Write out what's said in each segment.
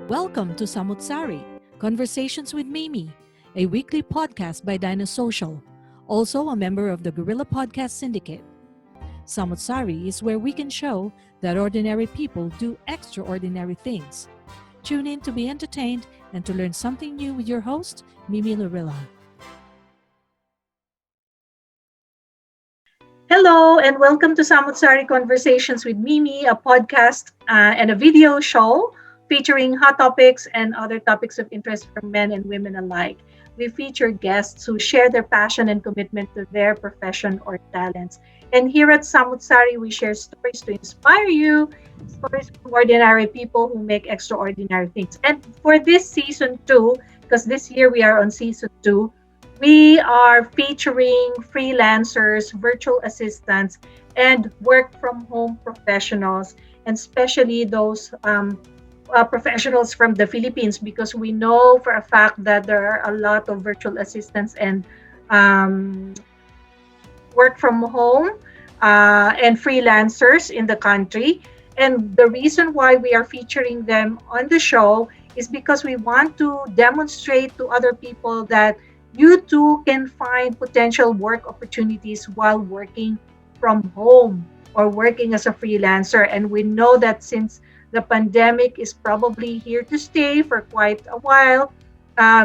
Welcome to Samu't Sari Conversations with Mimi, a weekly podcast by Social, also a member of the Guerrilla Podcast Syndicate. Samu't Sari is where we can show that ordinary people do extraordinary things. Tune in to be entertained and to learn something new with your host, Mimi Lorilla. Hello and welcome to Samu't Sari Conversations with Mimi, a podcast and a video show featuring hot topics and other topics of interest for men and women alike. We feature guests who share their passion and commitment to their profession or talents. And here at Samu't Sari, we share stories to inspire you, stories from ordinary people who make extraordinary things. And for this season 2, because this year we are on season 2, we are featuring freelancers, virtual assistants, and work from home professionals, and especially those professionals from the Philippines, because we know for a fact that there are a lot of virtual assistants and work from home and freelancers in the country. And the reason why we are featuring them on the show is because we want to demonstrate to other people that you too can find potential work opportunities while working from home or working as a freelancer. And we know that since the pandemic is probably here to stay for quite a while,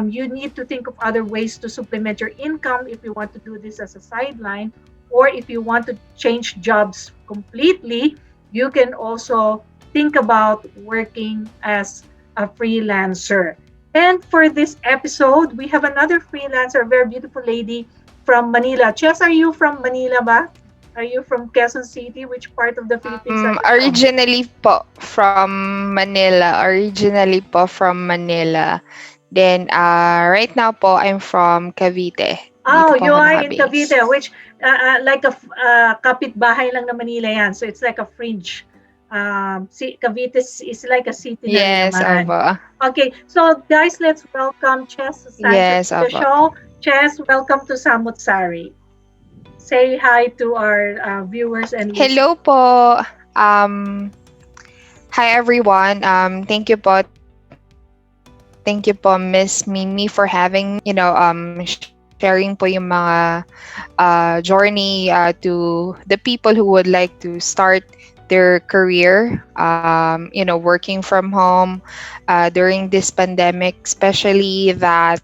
you need to think of other ways to supplement your income if you want to do this as a sideline, or if you want to change jobs completely, you can also think about working as a freelancer. And for this episode, we have another freelancer, a very beautiful lady from Manila. Chess, are you from Manila ba? Are you from Quezon City? Which part of the Philippines are you from? Originally po from Manila. Then, right now po, I'm from Cavite. Oh, Dito po you ako are in naka-base. Cavite, which like a kapitbahay lang na Manila yan. So it's like a fringe. Cavite is like a city na rin Yes, naman. opo. Okay, so guys, let's welcome Chess Sanchez Yes, to the opo. show. Chess, welcome to Samu't Sari. Say hi to our viewers and listeners. Hello po. Hi everyone. Thank you po, Miss Mimi, for having me. Sharing po yung mga journey to the people who would like to start their career, working from home during this pandemic, especially that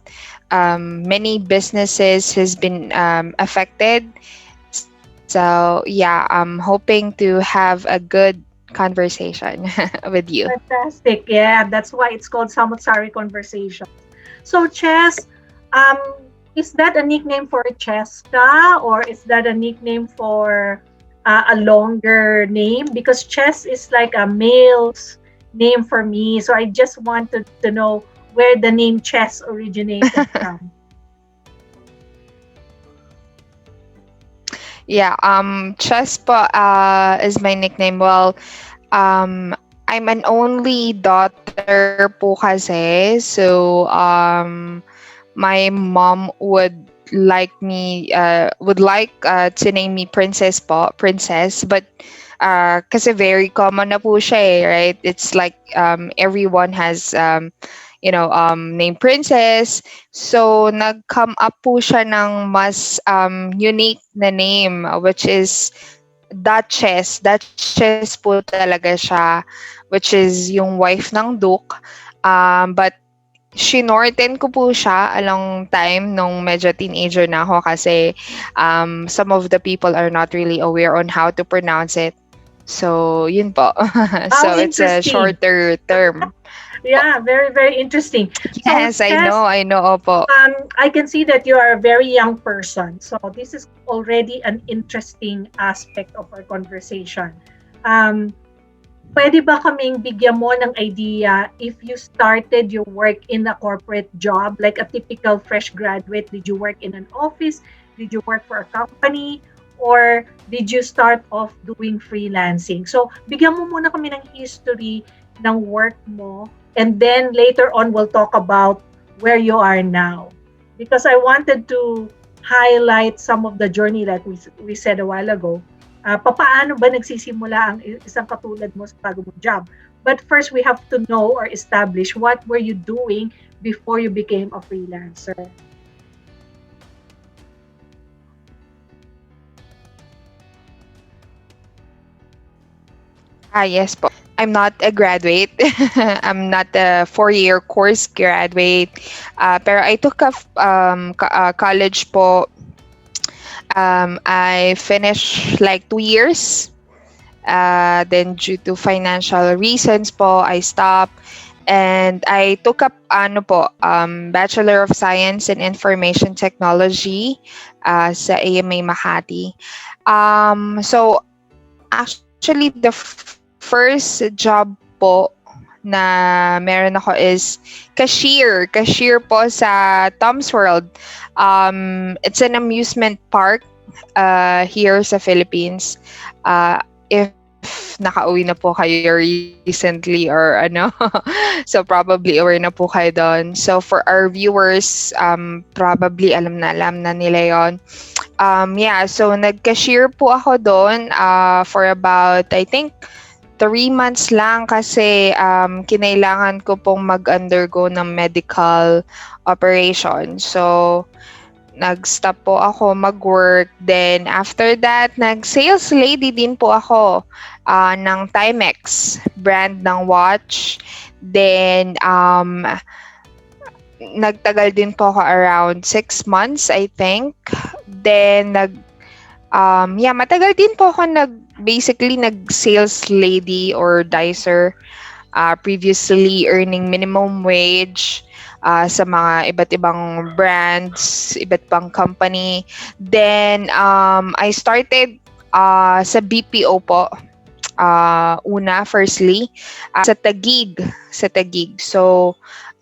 many businesses has been affected. So yeah, I'm hoping to have a good conversation with you. Fantastic. Yeah, that's why it's called Samu't Sari Conversations. So, Chess, um, is that a nickname for Cheska, or is that a nickname for a longer name? Because Chess is like a male's name for me. So I just wanted to know where the name Chess originated from. Yeah, Chess po is my nickname. Well, I'm an only daughter po kasi. So, my mom would like to name me Princess. But kasi very common na po siya right? It's like everyone has name Princess. So, nag-come up po siya ng mas unique na name, which is Duchess. Duchess po talaga siya, which is yung wife ng Duke. But shinorten ko po siya along time nung medyo teenager na ako kasi some of the people are not really aware on how to pronounce it. So, yun po. How So, it's a interesting. shorter term. Yeah, very, very interesting. Yes, So, I Chess, know, opo. I can see that you are a very young person. So this is already an interesting aspect of our conversation. Um, Pwede ba kaming bigyan mo ng idea if you started your work in a corporate job, like a typical fresh graduate? Did you work in an office? Did you work for a company? Or did you start off doing freelancing? So, bigyan mo muna kami ng history ng work mo, and then later on, we'll talk about where you are now. Because I wanted to highlight some of the journey that we said a while ago. papaano ba nagsisimula ang isang katulad mo sa bago mong job. But first, we have to know or establish what were you doing before you became a freelancer. Yes po. I'm not a graduate. I'm not a four-year course graduate. Pero I took a college po. I finished like 2 years. Then due to financial reasons po, I stopped. And I took up Bachelor of Science in Information Technology sa AMA Makati. So actually the first job po na meron ako is cashier po sa Tom's World. It's an amusement park here sa Philippines. If nakauwi na po kayo recently or ano, so probably aware na po kayo doon. So for our viewers, probably alam na nila yon. So nag-cashier po ako doon for about, I think, 3 months lang kasi kinailangan ko pong mag-undergo ng medical operation. So, nag-stop po ako mag-work. Then, after that, nag-sales lady din po ako ng Timex, brand ng watch. Then, nagtagal din po ako around 6 months, I think. Then, matagal din po ako nag-sales lady or dicer, previously earning minimum wage sa mga iba't ibang brands, iba't ibang company. Then, I started sa BPO po. Firstly, sa Taguig. So,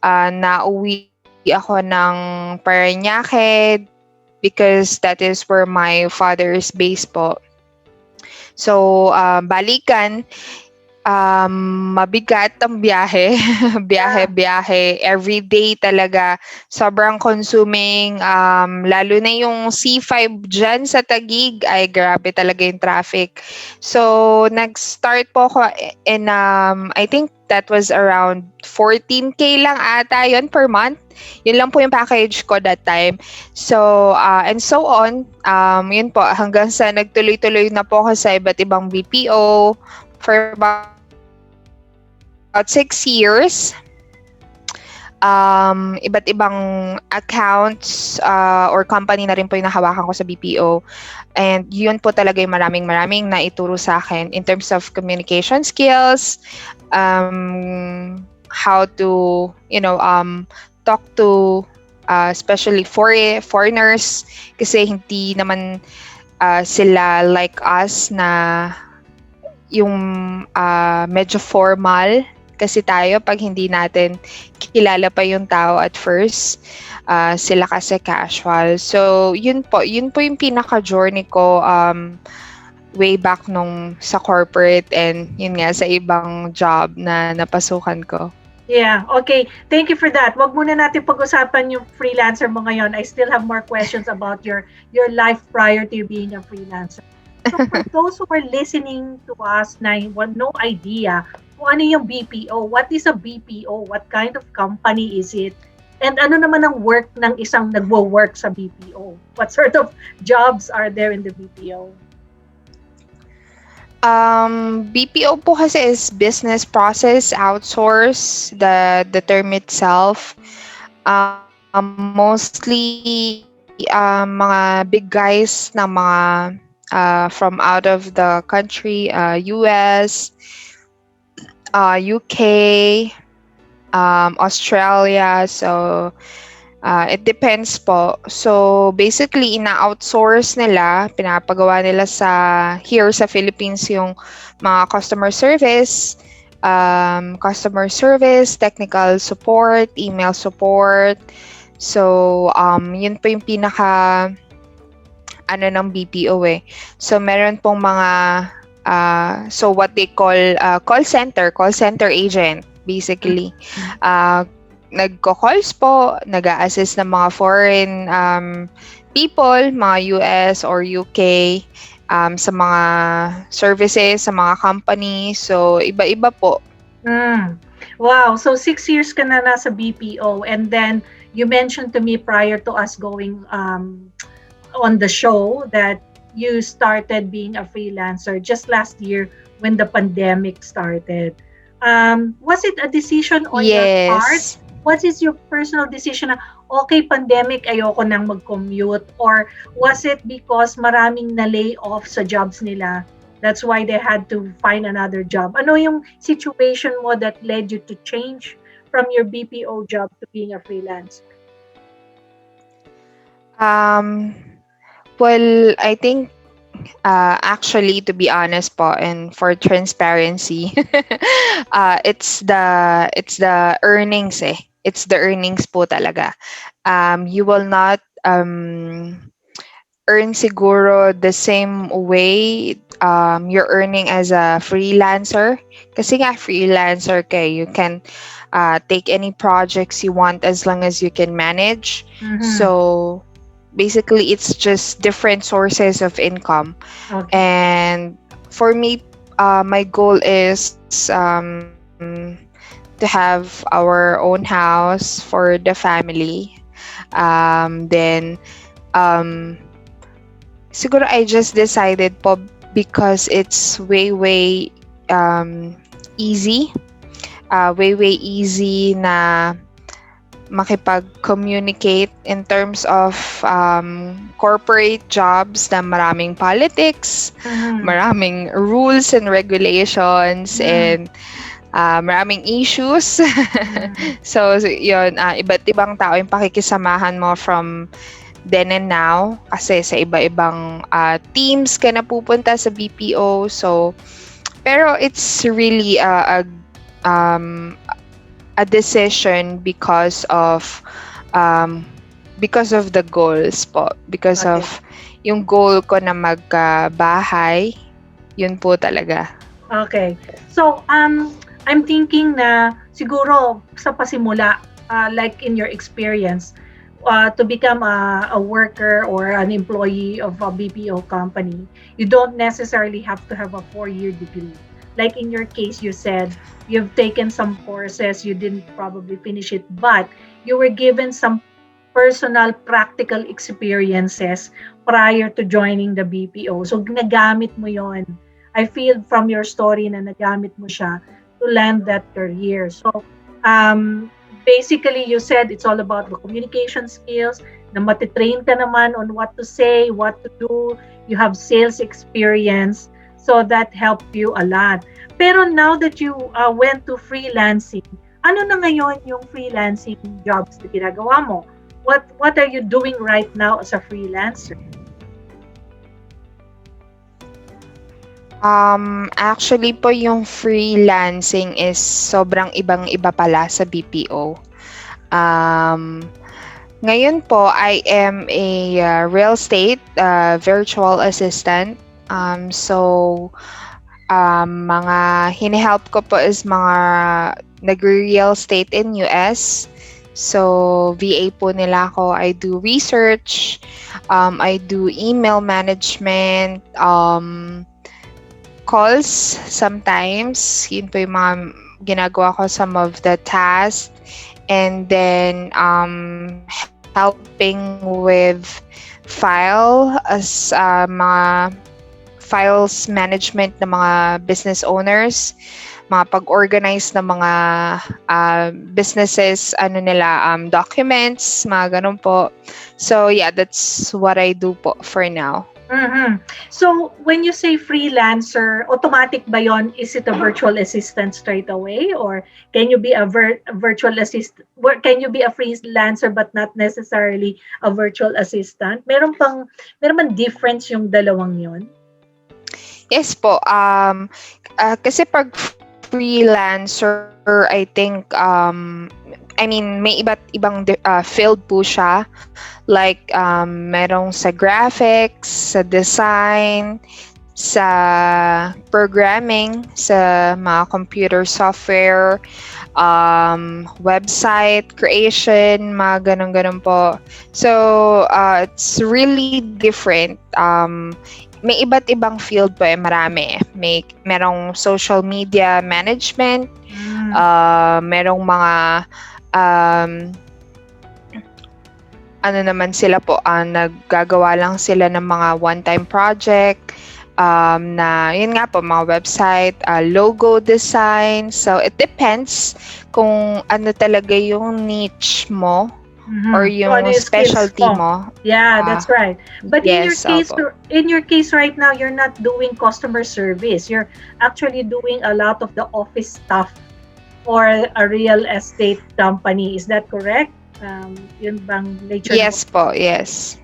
nauwi ako ng Parañaque because that is where my father's base po. So, balikan, mabigat ang biyahe. biyahe. Every day talaga. Sobrang consuming. Lalo na yung C5 dyan sa Taguig. Ay, grabe talaga yung traffic. So, nag-start po ako in, I think that was around 14K lang ata yun per month. Yun lang po yung package ko that time. So, and so on. Yun po, hanggang sa nagtuloy-tuloy na po ako sa iba't ibang BPO for about 6 years. Iba't ibang accounts or company na rin po yung nahawakan ko sa BPO. And yun po talaga yung maraming na ituro sa akin in terms of communication skills, how to, talk to especially foreigners kasi hindi naman sila like us na yung medyo formal kasi tayo pag hindi natin kilala pa yung tao at first, sila kasi casual. So yun po yung pinaka-journey ko way back nung sa corporate and yun nga sa ibang job na napasukan ko. Yeah, okay. Thank you for that. Wag muna natin pag-usapan yung freelancer mo ngayon. I still have more questions about your life prior to you being a freelancer. So for those who are listening to us na no idea kung ano yung BPO, what is a BPO? What kind of company is it? And ano naman ang work ng isang nagwo-work sa BPO? What sort of jobs are there in the BPO? BPO po kasi is business process outsource, the term itself. Mostly mga big guys na mga from out of the country, US, UK, Australia. So it depends po. So basically ina-outsource nila, pinapagawa nila here sa Philippines yung mga customer service, technical support, email support. So yun po yung pinaka ng BPO eh. So meron pong mga so what they call call center agent basically. Nagko-calls po, nag-a-assist ng mga foreign people, mga US or UK, sa mga services, sa mga company. So, iba-iba po. Mm. Wow. So 6 years ka na nasa BPO, and then you mentioned to me prior to us going on the show that you started being a freelancer just last year when the pandemic started. Was it a decision on your part? Yes. What is your personal decision na, okay, pandemic, ayoko nang mag-commute? Or was it because maraming na-lay off sa jobs nila? That's why they had to find another job. Ano yung situation mo that led you to change from your BPO job to being a freelancer? Um, well, I think actually, to be honest po, and for transparency, it's the earnings eh. It's the earnings po talaga. You will not earn siguro the same way you're earning as a freelancer. Kasi nga freelancer ka, you can take any projects you want as long as you can manage. Mm-hmm. So basically, it's just different sources of income. Okay. And for me, my goal is to have our own house for the family. Then, um, siguro I just decided po because it's way easy. Way easy na makipag-communicate in terms of corporate jobs na maraming politics, maraming rules and regulations, and maraming issues. So, yun, iba't ibang tao yung pakikisamahan mo from then and now kasi sa iba-ibang teams ka na pupunta sa BPO. So, pero it's really a decision because of the goals po. Because Okay. of yung goal ko na magbahay, yun po talaga. Okay. So, I'm thinking na siguro sa pasimula, like in your experience, to become a worker or an employee of a BPO company, you don't necessarily have to have a 4-year degree. Like in your case, you said you've taken some courses, you didn't probably finish it, but you were given some personal practical experiences prior to joining the BPO. So, ginagamit mo yon. I feel from your story na nagamit mo siya to land that career. So, basically, you said it's all about the communication skills, na matitrain ka naman on what to say, what to do. You have sales experience. So, that helped you a lot. Pero now that you went to freelancing, ano na ngayon yung freelancing jobs na ginagawa mo? What are you doing right now as a freelancer? Actually po yung freelancing is sobrang ibang-iba pala sa BPO. Ngayon po, I am a real estate virtual assistant. So, mga hinihelp ko po is mga nag-real estate in US. So, VA po nila ako. I do research, I do email management, calls sometimes. Yun po yung mga ginagawa ko, some of the tasks. And then, helping with file as mga files management ng mga business owners, mga pag-organize ng mga businesses, documents, mga ganun po. So, yeah, that's what I do po for now. Mm-hmm. So, when you say freelancer, automatic ba yon? Is it a virtual assistant straight away? Or can you be a virtual assistant? Can you be a freelancer but not necessarily a virtual assistant? Meron man difference yung dalawang yon? Yes po. Kasi pag freelancer, I think, may iba't ibang field po siya. Like, merong sa graphics, sa design, sa programming, sa mga computer software, website creation, mga ganun po. So, it's really different. may iba't ibang field po, marami. Merong social media management, Mm. merong mga um, ano naman sila po, naggagawa lang sila ng mga one-time project, na yun nga po, mga website, logo design. So it depends kung ano talaga yung niche mo or Kung ano yung yung skills specialty mo. mo. Yeah, that's right. But Yes, opo. in your case right now, you're not doing customer service. You're actually doing a lot of the office stuff for a real estate company. Is that correct? Yun bang nature ng Yes po, yes.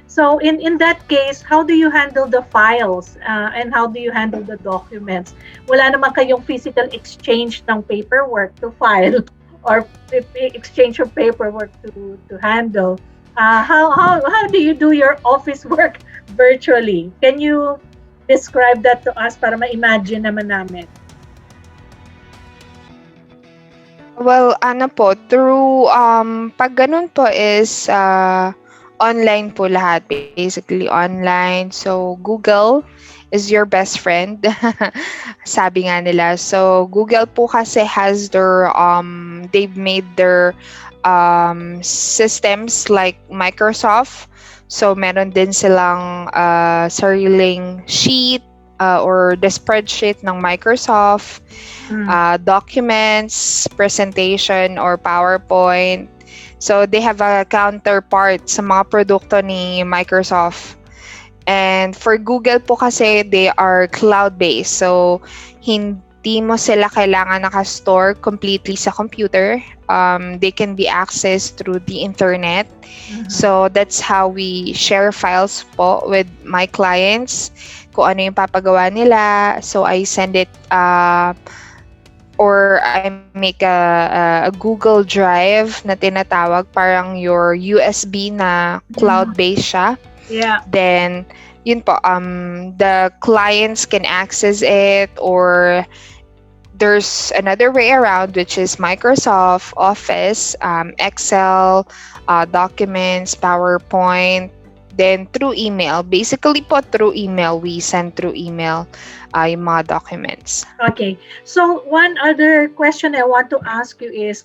So in that case, how do you handle the files and how do you handle the documents? Wala naman kayong physical exchange ng paperwork to file or exchange of paperwork to handle. How do you do your office work virtually? Can you describe that to us para ma-imagine naman namin? Well, ano po, through, pag ganun po is, online po lahat, basically online. So, Google is your best friend, sabi nga nila. So, Google po kasi has they've made their, systems like Microsoft. So, meron din silang, sariling sheet, or the spreadsheet ng Microsoft, documents, presentation, or PowerPoint. So, they have a counterpart sa mga produkto ni Microsoft. And for Google po kasi, they are cloud-based. So, hindi mo sila kailangan nakastore completely sa computer. They can be accessed through the internet. So, that's how we share files po with my clients. Kung ano yung papagawa nila. So, I send it, or I make a Google Drive na tinatawag, parang your USB na cloud-based siya. Yeah. Then, yun po, the clients can access it, or there's another way around, which is Microsoft Office, Excel, documents, PowerPoint, then through email. Basically po, through email, we send through email yung mga documents. Okay. So one other question I want to ask you is,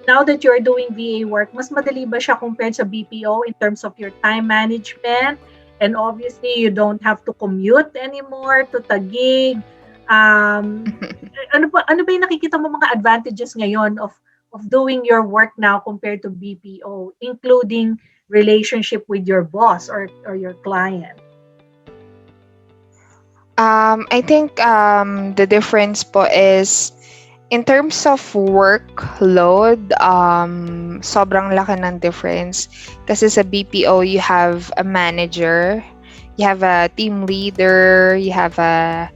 now that you're doing VA work, mas madali ba siya compared sa BPO in terms of your time management? And obviously, you don't have to commute anymore to Taguig. Ano ba yung nakikita mo mga advantages ngayon of doing your work now compared to BPO, including relationship with your boss or your client? I think the difference po is in terms of workload, sobrang laki ng difference. Kasi sa BPO, you have a manager, you have a team leader, you have a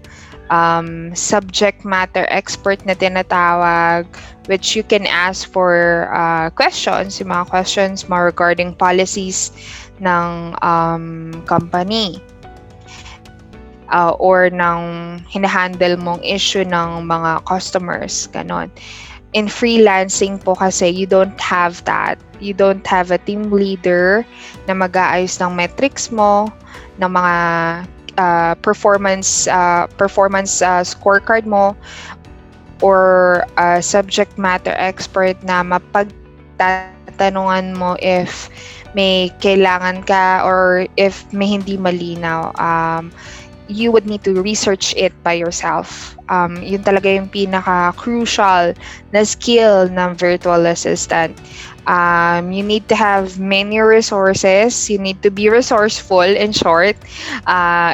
subject matter expert na tinatawag, which you can ask for questions, yung mga questions mo regarding policies ng company. Or ng hinahandle mong issue ng mga customers, ganon. In freelancing po kasi, you don't have that. You don't have a team leader na mag-aayos ng metrics mo, ng mga performance scorecard mo, or subject matter expert na mapagtatanungan mo if may kailangan ka or if may hindi malinaw. You would need to research it by yourself. Yun talaga yung pinaka-crucial na skill ng virtual assistant. You need to have many resources. You need to be resourceful, in short,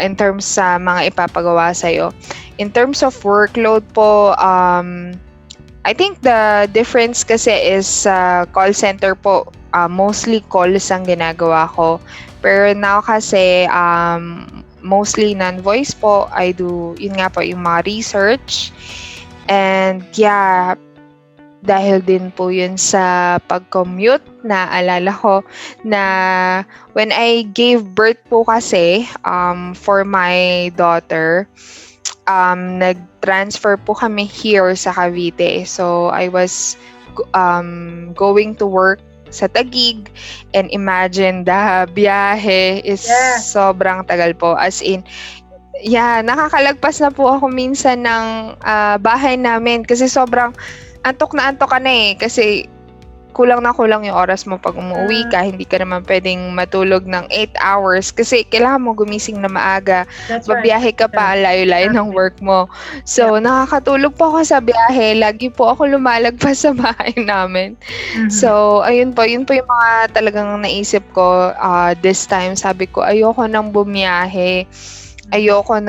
in terms sa mga ipapagawa sa'yo. In terms of workload po, I think the difference kasi is call center po. Mostly calls ang ginagawa ko. Pero now kasi, mostly non-voice po. I do, yun nga po, yung mga research. And yeah, dahil din po yun sa pag-commute, naalala ko na when I gave birth po kasi for my daughter, nag-transfer po kami here sa Cavite. So I was going to work sa Taguig, and imagine the biyahe is Yes. sobrang tagal po. As in, yeah, nakakalagpas na po ako minsan ng bahay namin kasi sobrang antok na antok ka na eh. Kasi kulang na kulang yung oras mo pag umuwi Mm, ka. Hindi ka naman pwedeng matulog ng 8 hours kasi kailangan mo gumising na maaga. that's right. Babiyahe ka pa, Yeah, ang layo-layo ng exactly. work mo. Yeah. So, nakakatulog po ako sa biyahe. Lagi po ako lumalagpas sa bahay namin. Mhm. So, ayun po. Yun po yung mga talagang naisip ko this time. Sabi ko, ayoko nang bumiyahe. Mhm. Ayoko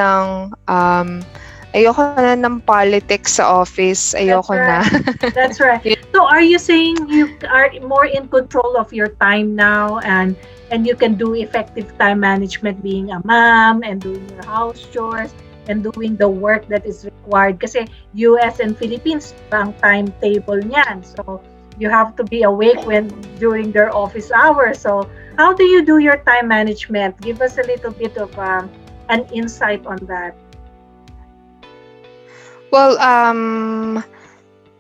na ng politics sa office. That's Ayoko na. right. That's right. So are you saying you are more in control of your time now, and you can do effective time management being a mom and doing your house chores and doing the work that is required kasi US and Philippines ang timetable niyan. So you have to be awake when during their office hours. So how do you do your time management? Give us a little bit of an insight on that. Well,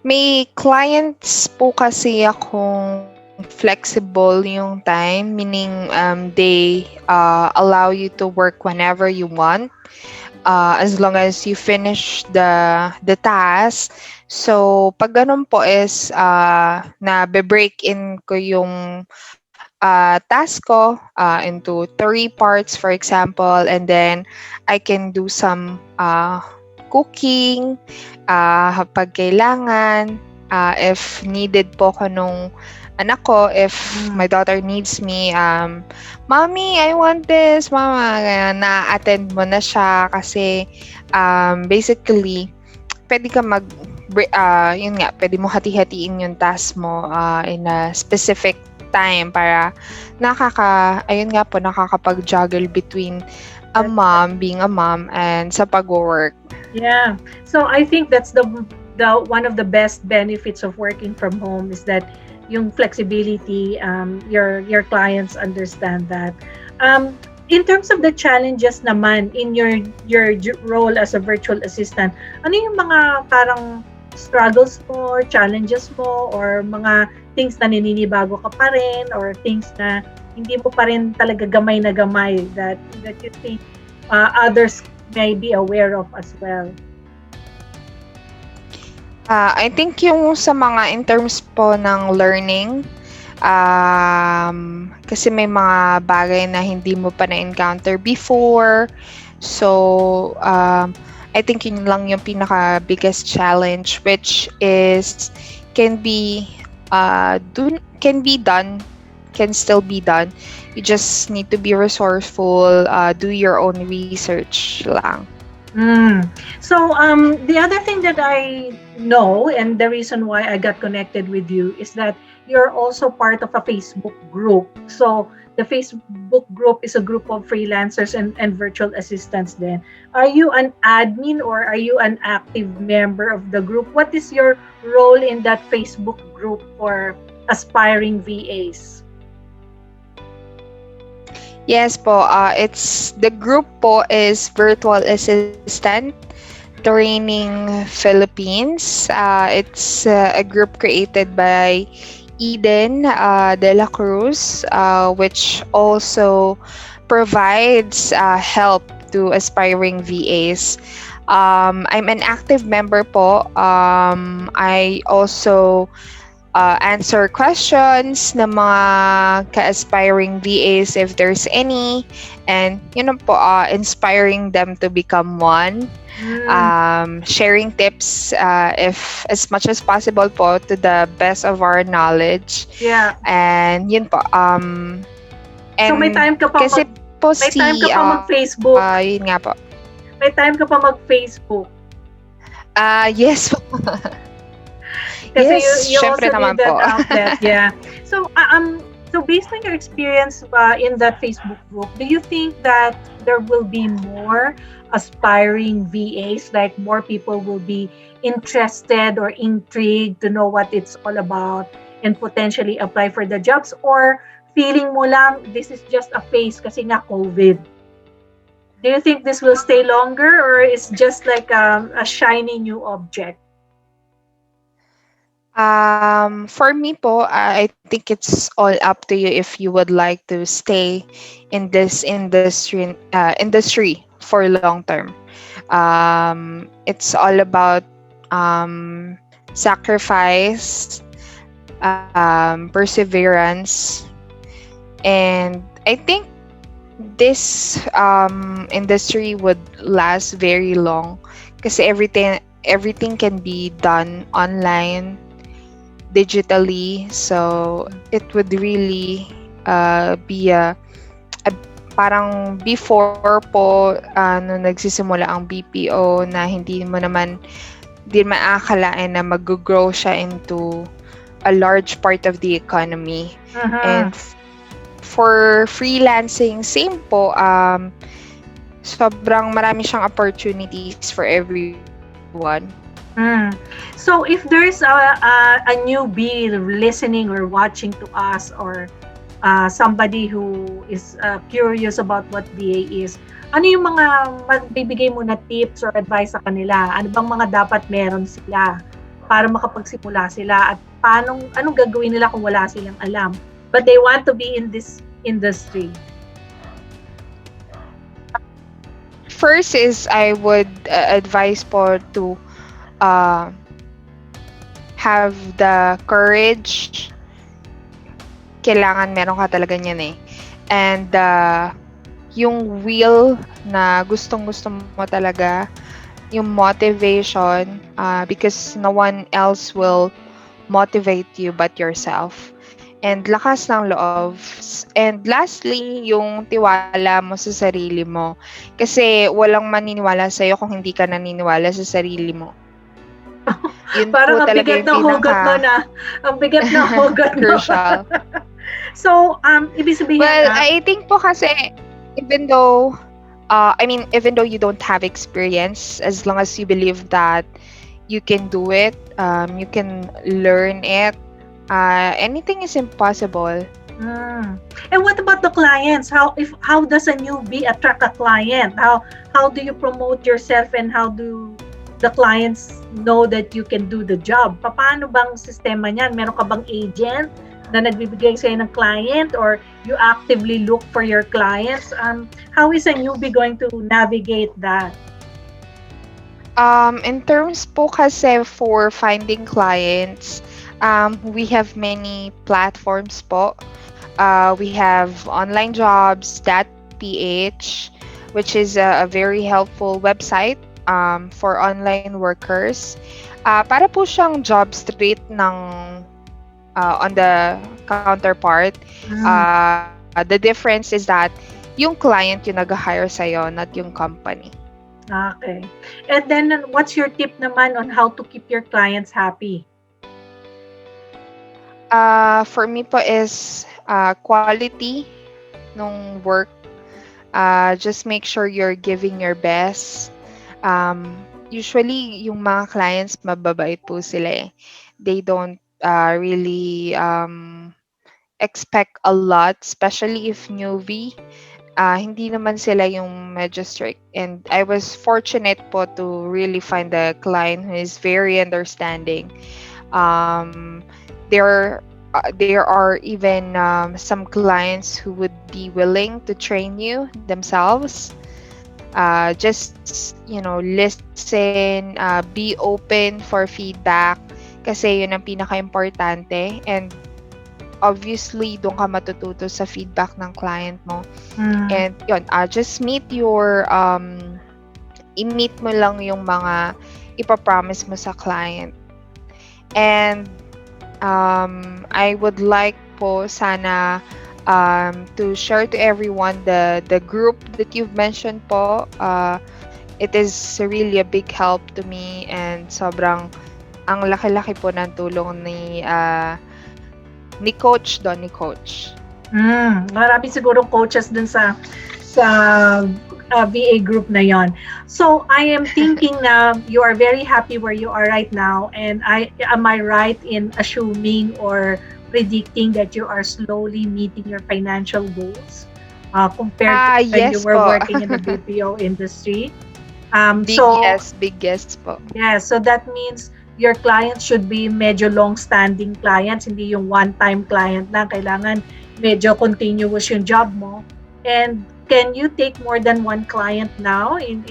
may clients po kasi akong flexible yung time, meaning they allow you to work whenever you want, as long as you finish the task. So, pag ganun po is na be-break in ko yung task ko into 3 parts, for example, and then I can do some cooking pag kailangan, if needed po ko nung anak ko, if my daughter needs me, Mommy, I want this, Mama, na-attend mo na siya kasi basically, pwede ka yun nga, pwede mo hati-hatiin yung task mo in a specific time para ayun nga po, nakakapag-juggle between being a mom, and sa pag-work. Yeah. So I think that's the one of the best benefits of working from home is that yung flexibility, your clients understand that. In terms of the challenges naman in your role as a virtual assistant, ano yung mga parang struggles mo, challenges mo, or mga things na nininibago ka pa rin, or things na hindi mo pa rin talaga gamay na gamay that you think others may be aware of as well? I think yung sa mga in terms po ng learning, kasi may mga bagay na hindi mo pa na-encounter before. So, I think yun lang yung pinaka biggest challenge, which is can be done, can still be done. You just need to be resourceful, do your own research lang. So the other thing that I know, and the reason why I got connected with you, is that you're also part of a Facebook group. So the Facebook group is a group of freelancers and virtual assistants then. Are you an admin or are you an active member of the group? What is your role in that Facebook group for aspiring VAs? Yes po, it's the group po is Virtual Assistant Training Philippines. It's a group created by Eden De La Cruz, which also provides help to aspiring VAs. I'm an active member po. I also answer questions ng mga ka-aspiring VAs if there's any, and po, inspiring them to become one, sharing tips if as much as possible po to the best of our knowledge. Yeah. And yun po, and So may time ka pa kasi po may time ka pa mag-Facebook. Yun nga po. May time ka pa mag-Facebook. Yes po. Kasi Yes, you syempre also naman need that po. outlet. Yeah. So so based on your experience in that Facebook group, do you think that there will be more aspiring VAs, like more people will be interested or intrigued to know what it's all about and potentially apply for the jobs, or feeling mo lang this is just a phase kasi nga COVID? Do you think this will stay longer or it's just like a shiny new object? For me po, I think it's all up to you if you would like to stay in this industry for long term. It's all about um, sacrifice, perseverance, and I think this industry would last very long because everything can be done online digitally, so it would really be a parang before po nung nagsisimula ang BPO na hindi maakalain na mag-grow siya into a large part of the economy. Mhm. And for freelancing, same po, sobrang marami siyang opportunities for everyone. Mm. So if there's a newbie listening or watching to us, or somebody who is curious about what BA is, ano yung mga magbibigay mo na tips or advice sa kanila? Ano bang mga dapat meron sila para makapagsimula sila, at anong gagawin nila kung wala silang alam but they want to be in this industry? First is I would advise po to uh, have the courage. Kailangan meron ka talaga niyan eh. And yung will na gustong-gusto mo talaga, yung motivation, because no one else will motivate you but yourself. And lakas ng loob. And lastly, yung tiwala mo sa sarili mo. Kasi walang maniniwala sa'yo kung hindi ka naniniwala sa sarili mo. Yun Parang po ang talaga bigat yung ng hugot mo na. Ang bigat ng hugot mo. crucial. So, ibig sabihin Well, na, I think po kasi even though even though you don't have experience, as long as you believe that you can do it, you can learn it, anything is impossible. Mm. And what about the clients? How does a newbie attract a client? How do you promote yourself, and how do the clients know that you can do the job? Paano bang sistema niyan? Meron ka bang agent na nagbibigay sa'yo ng client, or you actively look for your clients? How is a newbie going to navigate that? In terms po kasi for finding clients, we have many platforms po. We have online jobs, .ph, which is a very helpful website for online workers. Para po siyang job street ng on the counterpart. The difference is that yung client yung nag-hire sa'yo, not yung company. Okay. And then, what's your tip naman on how to keep your clients happy? For me po is quality nung work. Just make sure you're giving your best. Usually, yung mga clients, mababait po sila eh. They don't really expect a lot, especially if newbie. Hindi naman sila yung medyo strict. And I was fortunate po to really find a client who is very understanding. Um, there are even some clients who would be willing to train you themselves. Just listen, be open for feedback, kasi yun ang pinaka-importante. And obviously doon ka matututo sa feedback ng client mo. And yun, just i-meet mo lang yung mga ipapromise mo sa client. And I would like po sana to share to everyone the group that you've mentioned po. It is really a big help to me, and sobrang ang laki-laki po ng tulong ni Coach Don, ni Coach. Marami siguro coaches dun sa VA group na yon. So, I am thinking na you are very happy where you are right now, and am I right in assuming or predicting that you are slowly meeting your financial goals compared to when you Yes were po. working in the BPO industry? Big yes po. Yeah, so that means your clients should be medyo long-standing clients, hindi yung one-time client lang. Kailangan medyo continuous yung job mo. And can you take more than one client now in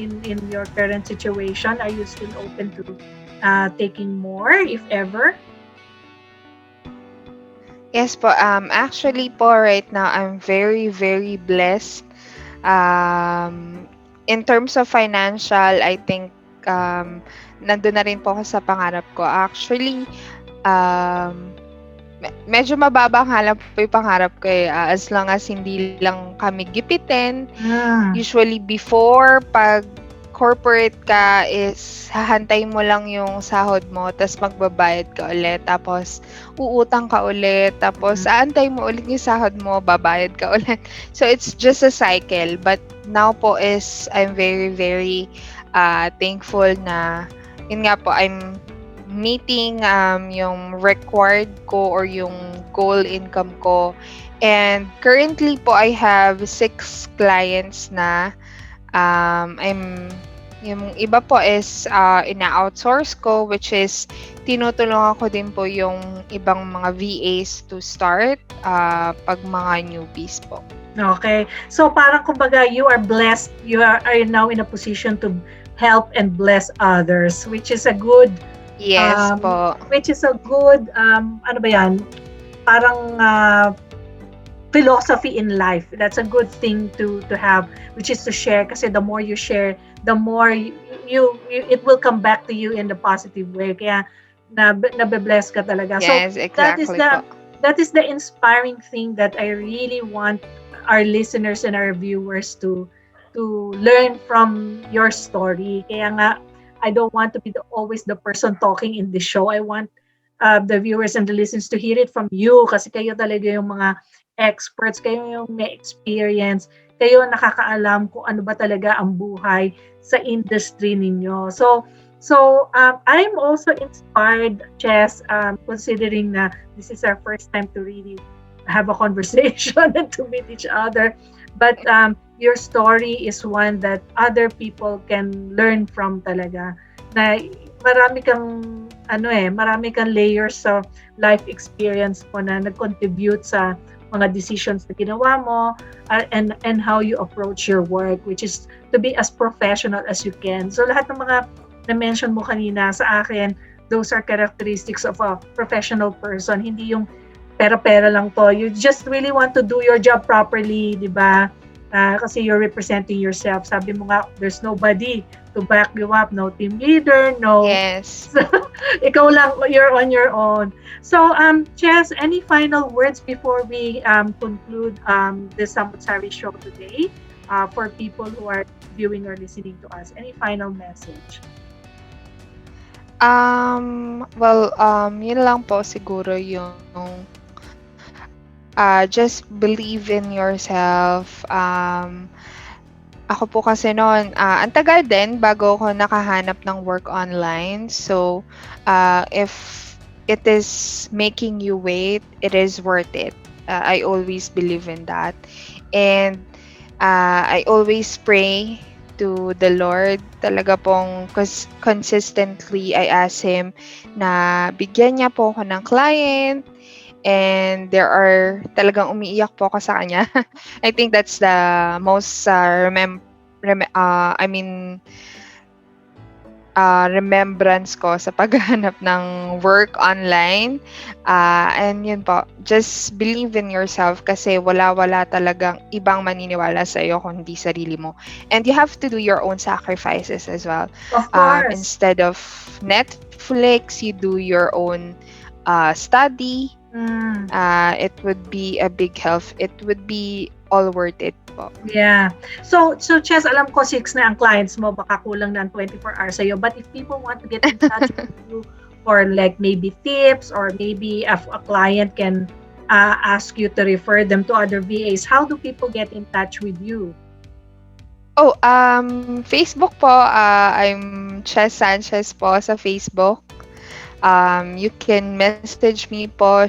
your current situation? Are you still open to taking more, if ever? Yes po. Actually po, right now, I'm very, very blessed. Um, in terms of financial, I think nandun na rin po ako sa pangarap ko. Actually, um, medyo mababa ang hanap po yung pangarap ko eh. As long as hindi lang kami gipitin. Mm. Usually before, pag corporate ka is hahantay mo lang yung sahod mo tapos magbabayad ka ulit tapos uutang ka ulit tapos aantay mo ulit yung sahod mo babayad ka ulit, so it's just a cycle. But now po is I'm very very thankful na yun nga po I'm meeting yung required ko or yung goal income ko, and currently po I have 6 clients na. Yung iba po is ina-outsource ko, which is tinutulungan ko din po yung ibang mga VAs to start pag mga newbies po. Okay. So parang kumbaga you are blessed, you are now in a position to help and bless others, which is a good Yes po. which is a good ano ba yan? Parang philosophy in life. That's a good thing to have, which is to share, kasi the more you share, the more you it will come back to you in the positive way. Kaya nabe-bless ka talaga. Yes, So exactly po. that is the inspiring thing that I really want our listeners and our viewers to learn from your story. Kaya nga I don't want to be always the person talking in the show. I want the viewers and the listeners to hear it from you, kasi kayo talaga yung mga experts, kayo yung may experience, kayo nakakaalam kung ano ba talaga ang buhay sa industry ninyo. So I'm also inspired, Chess, considering na this is our first time to really have a conversation and to meet each other. But your story is one that other people can learn from talaga. Na marami kang layers of life experience mo na nag-contribute sa mga decisions na ginawa mo, and how you approach your work, which is to be as professional as you can. So lahat ng mga na-mention mo kanina sa akin, those are characteristics of a professional person. Hindi yung pera-pera lang to. You just really want to do your job properly, di ba? Kasi you're representing yourself. Sabi mo nga, there's nobody to back you up. No team leader, no. Yes. Ikaw lang, you're on your own. So, Chess, any final words before we conclude the Samu't Sari show today for people who are viewing or listening to us? Any final message? Yun lang po siguro yung just believe in yourself. Ako po kasi noon, ang tagal din bago ako nakahanap ng work online. So, if it is making you wait, it is worth it. I always believe in that. And I always pray to the Lord. Talaga pong consistently I ask Him na bigyan niya po ako ng client. And there are talagang umiiyak po ako sa kanya. I think that's the most remembrance ko sa paghahanap ng work online. And yun po, just believe in yourself kasi wala talagang ibang maniniwala sa iyo kundi sarili mo. And you have to do your own sacrifices as well. Of course. Instead of Netflix, you do your own study. It would be a big help. It would be all worth it po. Yeah. So Chess, alam ko 6 na ang clients mo, baka kulang na ang 24 hours sa'yo. But if people want to get in touch with you for like maybe tips, or maybe if a client can ask you to refer them to other VAs, how do people get in touch with you? Facebook po. I'm Chess Sanchez po sa Facebook. You can message me po,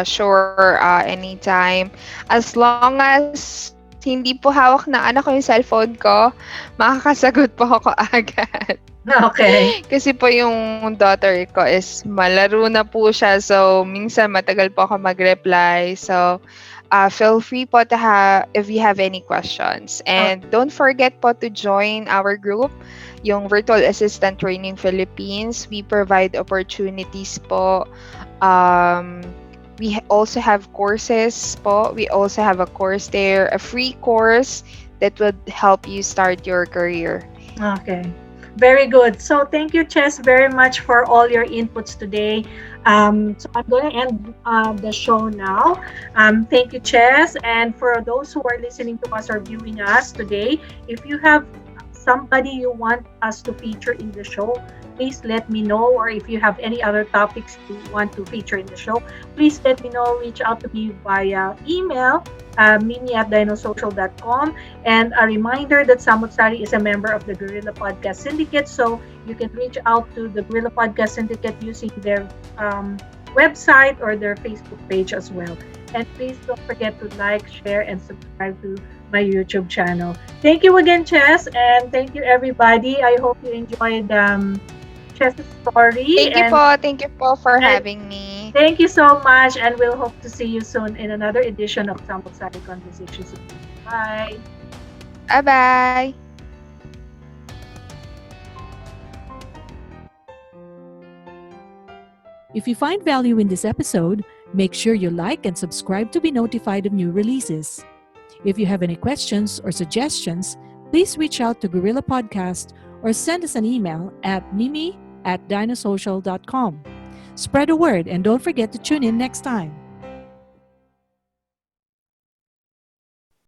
sure, anytime. As long as hindi po hawak ng anak ko yung cellphone ko, makakasagot po ako agad. Okay. Kasi po yung daughter ko is malaro na po siya. So, minsan matagal po ako mag-reply. So, feel free po to if you have any questions. And don't forget po to join our group, yung Virtual Assistant Training Philippines. We provide opportunities po. We also have courses po. We also have a course there, a free course that would help you start your career. Okay. Very good. So thank you, Chess, very much for all your inputs today. So I'm going to end the show now. Thank you, Chess. And for those who are listening to us or viewing us today, if you have somebody you want us to feature in the show, please let me know. Or if you have any other topics you want to feature in the show, please let me know. Reach out to me via email, mimi@dinosocial.com. And a reminder that Samu't Sari is a member of the Guerrilla Podcast Syndicate. So you can reach out to the Guerrilla Podcast Syndicate using their website or their Facebook page as well. And please don't forget to like, share, and subscribe to my YouTube channel. Thank you again, Chess, and thank you, everybody. I hope you enjoyed Chess's story. Thank you po for having me. Thank you so much, and we'll hope to see you soon in another edition of Samu't Sari Conversations. Bye. Bye-bye. If you find value in this episode, make sure you like and subscribe to be notified of new releases. If you have any questions or suggestions, please reach out to Guerrilla Podcast or send us an email at mimi@dinosocial.com. Spread the word and don't forget to tune in next time.